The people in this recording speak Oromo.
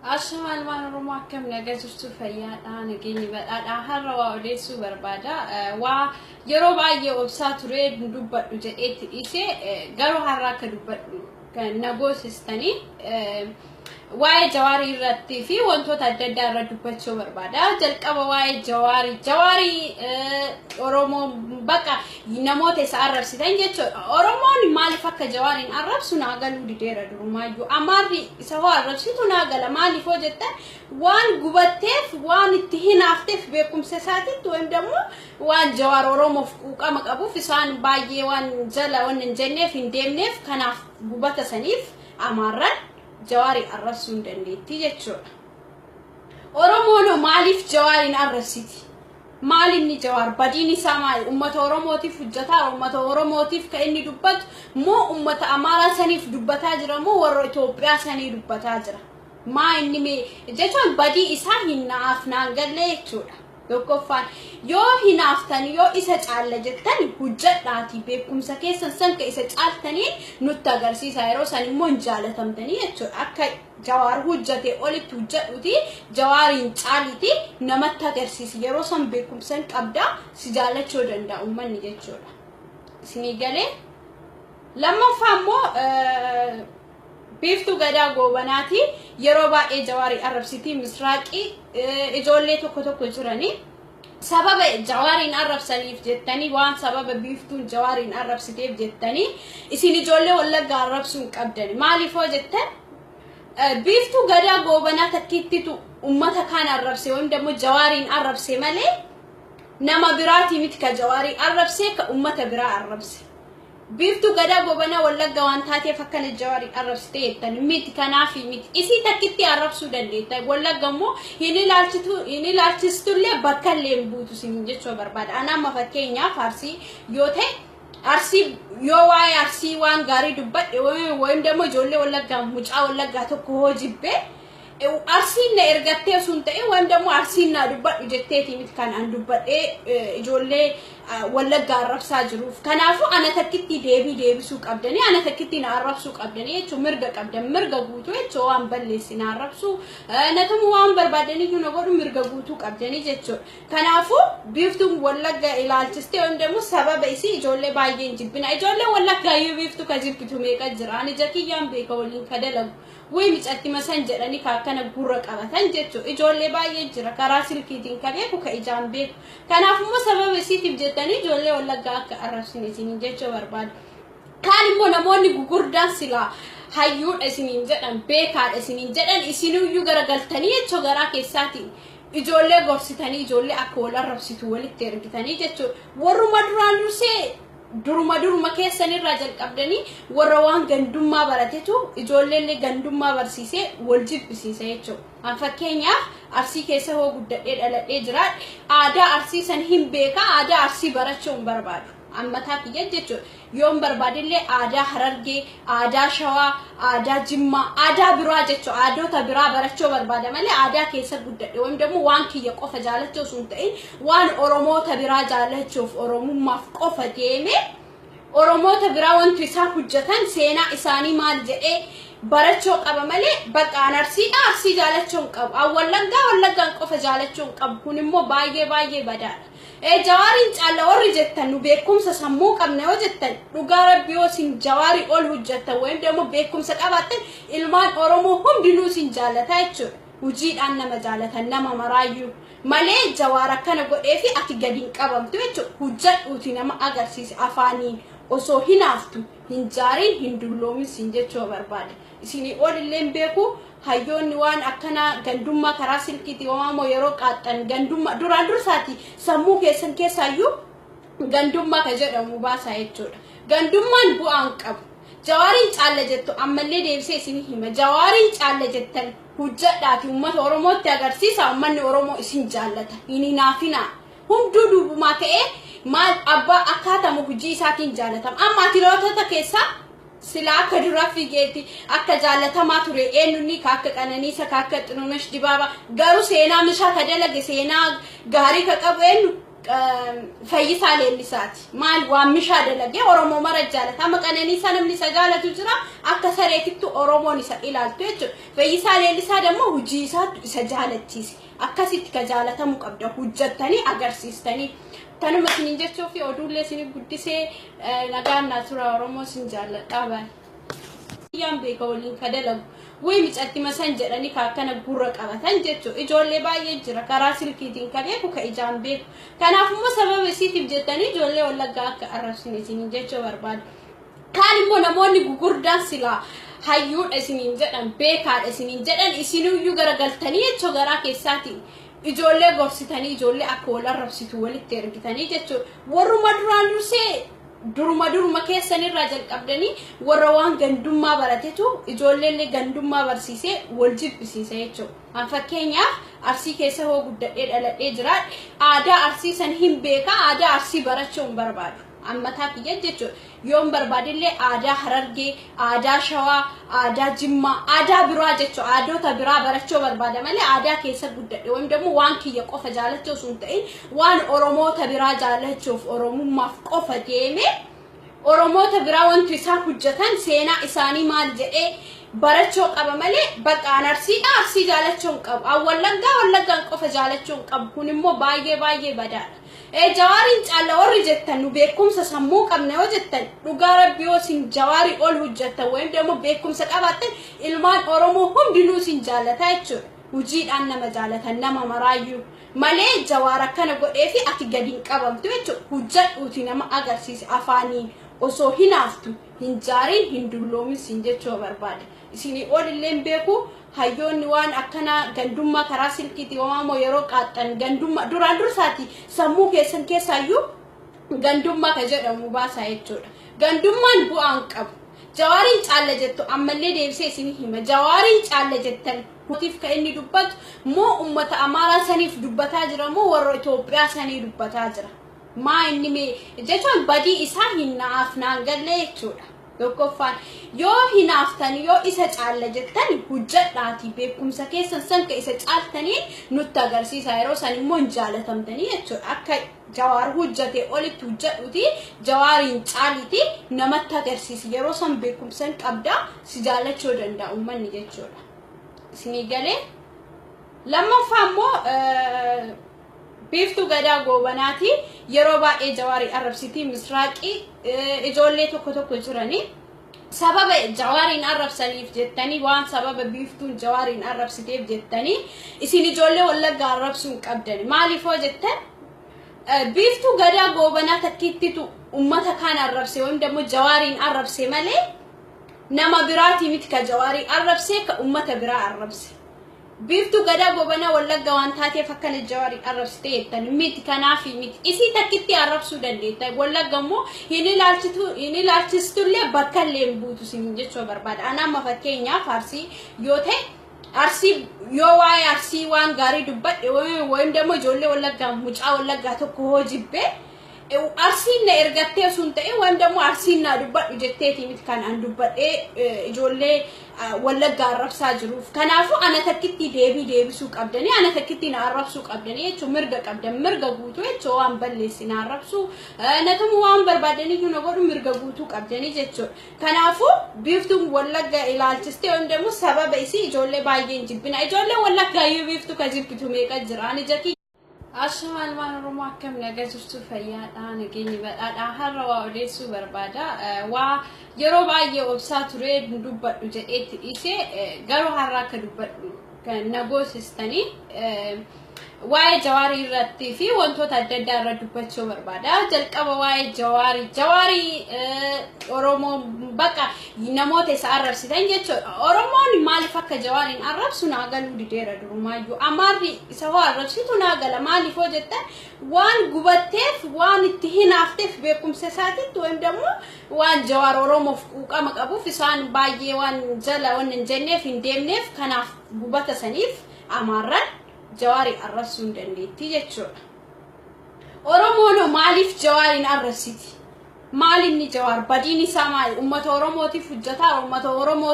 Ashamal manuma kam nagajirtu fayyaadha nageenyi badhaadha har'a waa odeessuu barbaada waa yeroo baay'ee obsaa ture dubbadhu jedheetti dhiise garuu har'a akka dubbadhu kan nagoosistanii waa'ee Jawaarii irratti fi wantoota adda addaa irra dubbachuu barbaada jalqaba waa'ee Jawaarii Oromoo bakka namoota isa arrabsitan jechuudha Oromoon maaliif akka Jawaariin arrabsu naagaluu dideera durumaayyuu amaarri isa hoo arrabsitu naagala maaliif hoo jettan waan gubatteef waan itti hinaafteef beekumsa isaatiitti wandammoo waan Jawaar Oromoof quuqama qabuuf isaan baay'ee waan jala waan hin jenneef hin deemneef kanaaf gubata saniif amaarran Jawaarii arrabsuun dandeetti jechuudha. Oromoon maaliif Jawaariin arrabsiti? Maalinni Jawaar badiin isaa maali? Uummata Oromootiif hojjetaa uummata Oromootiif ka inni dubbatu moo uummata Amaaraa saniif dubbataa jira moo warra Itoophiyaa sanii dubbataa jira? Maa inni mee jechuun badii isaa hinaaf naangalee jechuudha. Tokkoffaan yoo hinaaftan yoo isa caalla jettan hujjadhaati beekumsa keessan san ka isa caaltanii nutti agarsiisa yeroo san immoo hin jaalatamtanii jechuudha akka Jawaar hujjate olitti hujjadhuuti Jawaariin caaliti namatti agarsiisi yeroo san beekumsan qabda si jaalachuu danda'a uummanni jechuudha isinii galee lammaffaa immoo Biftu Gadaa Goobanaati yeroo baay'ee Jawaarii arrabsiti misraaqii ijoollee tokko jiranii sababa Jawaariin arrabsaniif jettanii waan sababa Biftuun Jawaariin arrabsiteef jettanii isin ijoollee Wallaggaa arrabsuun qabdani maaliif hoo jettan Biftu Gadaa Goobanaa takkittitu ummata kaan arrabse waan dammo Jawaariin arrabse malee nama biraati miti ka Jawaarii arrabse ka ummata biraa arrabse Biftu Gadaa Goobanaa Wallaggaa waan taateef akkana Jawaarii arrabsite jettan miti kanaafi miti isii takkitti arrabsuu dandeetta Wallaggaa immoo hin ilaalchistullee bakka illee buutu sin jechuu barbaada anamma fakkeenyaaf Arsii yoo ta'e Arsii yoo waa'ee Arsii waan gaarii dubbadhe waan dammo ijoollee Wallaggaa mucaa Wallaggaa tokko hoo jibbee Arsiin na ergattee sun ta'e waan dammo Arsiin na dubbadhu jetteeti miti kan an dubbadhee ijoollee Wallaggaa arrabsaa jiruuf kanaafu ana takkitti deebisuu qabdanii ana takkitti na arrabsuu qabdanii jechuun mirga qabdan mirga guutuu jechuun waan balleessin arrabsuu natamu waan barbaadanii yoo godhu mirga guutuu qabdanii jechuudha kanaafu Biftuun Wallaggaa ilaalchistee waan dammo sababa isii ijoollee baay'een jibbina ijoollee Wallaggaa yoo Biftu ka jibbitu meeqa jira ani jakiyyaan beeka waliin ka dalagu way micatti masan jedhanii kana gurra qabatan jechuudha ijoollee baay'ee jira karaa silkiitiin ka beeku ka ijaan beeku kanaafummoo sababa isiitiif jettanii ijoollee Wallaggaa akka arrabsin isiniin jechuu barbaadu kaan immoo namoonni gugurdaan silaa hayyuudha isiniin jedhan beekaadha isiniin jedhan isiniyyuu garagaltanii jechuu garaa keessaatiin ijoollee gorsitanii ijoollee akka wal arrabsitu walitti ergitanii jechuudha warruma duraan dursee duruma keessanirraa jalqabdanii warra waan gandummaa baratetu ijoolleellee gandummaa barsiisee wal jibbisiisa jechuudha. An fakkeenyaaf Arsii keessa hoo guddadhee dhaladhee jiraadhe aadaa Arsii san hin beeka aadaa Arsii barachuu hin barbaadu. Ammataa kiyya jechuudha. Yoon barbaadillee aadaa Harargee, aadaa Shawaa, aadaa Jimmaa, aadaa biraa jechuudha. Aadoota biraa barachuu barbaada malee aadaa keessa guddadhe waan dammo waan kiyya qofa jaalachuu sun ta'in waan Oromoota biraa jaalachuuf Oromummaaf qofa deeme Oromoota biraa wanti isaan hojjetan seenaa isaanii maal jedhee barachuu qaba malee bakka Arsii jaalachuu qabu. Wallaggaan qofa jaalachuu qabu kun immoo baay'ee badaadha. Jawaariin caala warri jettan nu beekumsa sammuu qabne yoo jettan dhugaa Rabbi yoo sin Jawaarii ol hojjettan waan dammo beekumsa qabaatan ilmaan Oromoo hundinuu sin jaalata jechuudha. Hojiidhaan nama jaalatan nama maraayyuu malee Jawaar akkana godhee fi ati gadi hin qabamtu jechuudha. Hojjedhuuti nama agarsiise afaaniin osoo hinaaftu hin jaariin hin dulloomin sin jechuu barbaada. Isinii olillee beeku hayyoonni waan akkana gandummaa karaa silkiitii waamoo yeroo qaaxxan gandummaa duraan dursaati sammuu keessan keessaayyuu gandummaa ka jedhamu baasaa jechuudha. Gandummaan bu'aan qabu. Jawaariin caalla jettu ammallee deebisee isinii hima. Jawaariin caalla jettan hujjadhaati uummata Oromootti agarsiisa uummanni Oromoo isin jaallata. Hin hinaafinaa. Hunduu duubumaa ta'ee maal abbaa akkaatamu hojii isaatiin jaallatama. Amma atileetota keessaa sila akka dura fiigeeti akka jaallatamaa ture eenyuuni ka akka Qananiisaa ka akka Xirunesh Dibaabaa garuu seenaa mishaa ka dalage seenaa gaarii ka qabu eenyu Fayyisaa Leellisaati. Maal waamishaa dalagee Oromoo mara jaalata. Amma Qananiisaa namni isa jaalatu jira. Akka sareetittu Oromoon isa ilaaltu jechuudha. Fayyisaa Leellisaa dammoo hojii isaatu isa jaalachiise. Akkasitti ka jaalatamu qabda. Hojjattanii agarsiistanii. Tanuma isiniin jechuu fi oduullee isin guddisee nagaan naasuraa Oromoo isin jaalladhaa baay'ee. Yaan beeka waliin ka dalagu. Way micatti masan jedhani ka akkana gurra qabatan jechuudha. Ijoollee baay'ee jira karaa silkiitiin ka beeku ka ijaan beeku. Kanaafummoo sababa isiitiif jettanii ijoollee Wallaggaa akka arrabsine isiniin jechuu barbaadu. Kaan immoo namoonni gugurdaan silaa hayyuudha isiniin jedhan beekaadha isiniin jedhan isiniyyuu garagaltanii jechuu garaa keessaatiin ijoollee gorsitanii ijoollee akka wal arrabsitu walitti ergitanii jechuudha. Warruma duraan dursee duruma keessanirraa jalqabdanii warra waan gandummaa baratetu ijoolleellee gandummaa barsiisee wal jibbisiisa jechuudha. An fakkeenyaaf Arsii keessa hoo guddadhee dhaladhee jiraadhe aadaa Arsii san hin beeka aadaa Arsii barachuu hin barbaadu. Ammataa kiyya jechuudha. Yoon barbaadillee aadaa Harargee, aadaa Shawaa, aadaa Jimmaa, aadaa biraa jechuudha. Aadoota biraa barachuu barbaada malee aadaa keessa guddadhe wamdamuu waan kiyya qofa jaalachuu sun ta'in waan Oromoota biraa jaalachuuf Oromummaaf qofa deeme Oromoota biraa wanti isaan hojjetan seenaa isaanii maal jedhee barachuu qaba malee bakka Arsii jaalachuu hin qabu. Wallaggaan qofa jaalachuu hin qabu. Kun immoo baay'ee badaadha. Jawaarin caala warri jettan nu beekumsa sammuu qabne yoo jettan dhugaa Rabbi yoo sin Jawaari ol hojjettan wayim demo beekumsa qabaatan ilmaan Oromoo hundinuu sin jaalata jechuudha. Hojiidhaan nama jaalatan nama maraayyuu malee Jawaar akkana godhee fi ati gadi hin qabamtu jechuudha. Hojjedhuuti nama agarsiise afaaniin osoo hinaaftu hin jaariin hin dulloomin sin jechuu barbaada. Isinii ol illee beeku hayyoonni waan akkana gandummaa karaa silkiitii waamoo yeroo qaaxxan gandummaa duraan dursaati sammuu keessan keessaayyuu gandummaa ka jedhamu baasaa jechuudha. Gandummaan bu'aan qabu. Jawaariin caalla jettu ammallee deebisee isinii hima. Jawaariin caalla jettan mootiif ka inni dubbatu moo ummata Amaaraa saniif dubbataa jira moo warra Itoophiyaa sanii dubbataa jira. Maa inni mee jechuun badii isaa hin naafnaan galle jechuudha. Tokkoffaan yoo hinaaftanii yoo isa caalla jettan hojjedhaatii beekumsa keessan san ka isa caaltanii nutti agarsiisa yeroo san immoo hin jaalatamtanii jechuudha. Akka Jawaar hojjate olitti hojjedhuuti Jawaariin caaliiti namatti agarsiisi yeroo san beekumsan qabda si jaalachuu danda'a uummanni jechuudha. Isinii galee lammaffaa immoo Biiftuu Gadaa Goobanaati yeroo baay'ee Jawaarii arrabsitii Misraaqii ijoollee tokko jiranii sababa Jawaariin arrabsaniif jettanii waan sababa Biiftuun Jawaariin arrabsiteef jettanii isin ijoollee Wallaggaa arrabsuun qabdani maaliifoo jettan Biiftuu Gadaa Goobanaa takkittitu ummata kaan arrabse wayim demo Jawaariin arrabse malee nama biraati miti ka Jawaarii arrabse ka ummata biraa arrabse. Biiftuu Gadaa Goobanaa Wallaggaa waan taateef akkana Jawaarii arrabsite jettan miti kanaafi miti isii takkitti arrabsuu dandeetta. Wallaggaa immoo hin ilaalchistullee bakka illee hin buutu sin jechuu barbaada. Ana amma fakkeenyaaf Arsii yoo ta'e Arsii yoo waa'ee Arsii waan gaarii dubbadhe wayim demo ijoollee Wallaggaa mucaa Wallaggaa tokko hoo jibbee Arsiin na ergattee sun ta'e waan demo Arsiin na dubbadhu jetteeti miti kan an dubbadhee ijoollee Wallaggaa arrabsaa jiruuf. Kanaafuu ana takkitti deebisuu qabdanii ana takkitti na arrabsuu qabdanii jechuun mirga qabdan mirga guutuu jechuun waan balleessi na arrabsuu natamu waan barbaadanii yoo godhu mirga guutuu qabdanii jechuudha. Kanaafuu Biiftuun Wallaggaa ilaalchistee waan demo sababa isii ijoollee baay'een jibbina ijoollee Wallaggaa yoo Biiftuu ka jibbitu meeqa jira ani jakki Ashamaan waan Oromoo akkam nagaa jirtu fayyaadha nageenyi badhaadha har'a waa odeessuu barbaada waa yeroo baay'ee obsaa ture dubbadhu jedheetti dhiise garuu har'a akka dubbadhu kan nagoosistanii waa'ee Jawaarii irratti fi wantoota adda addaa irra dubbachuu barbaada. Jalqaba waa'ee Jawaarii Oromoo bakka namoota isa arrabsitan jechuudha. Oromoon maaliif akka Jawaariin arrabsu naa galuu dideera durumaayyuu. Amaarri isa hoo arrabsitu naa gala maaliif hoo jettan waan gubatteef waan itti hinaafteef beekumsa isaatiitti wayim demo waan Jawaar Oromoof quuqama qabuuf isaan baay'ee waan jala waan hin jenneef hin deemneef kanaaf gubata saniif Amaarran Jawaarii arrabsuun dandeetti jechuudha. Oromoon maaliif Jawaariin arrabsiti? Maalinni Jawaar badiin isaa maali? Uummata Oromootiif hojjetaa uummata Oromoo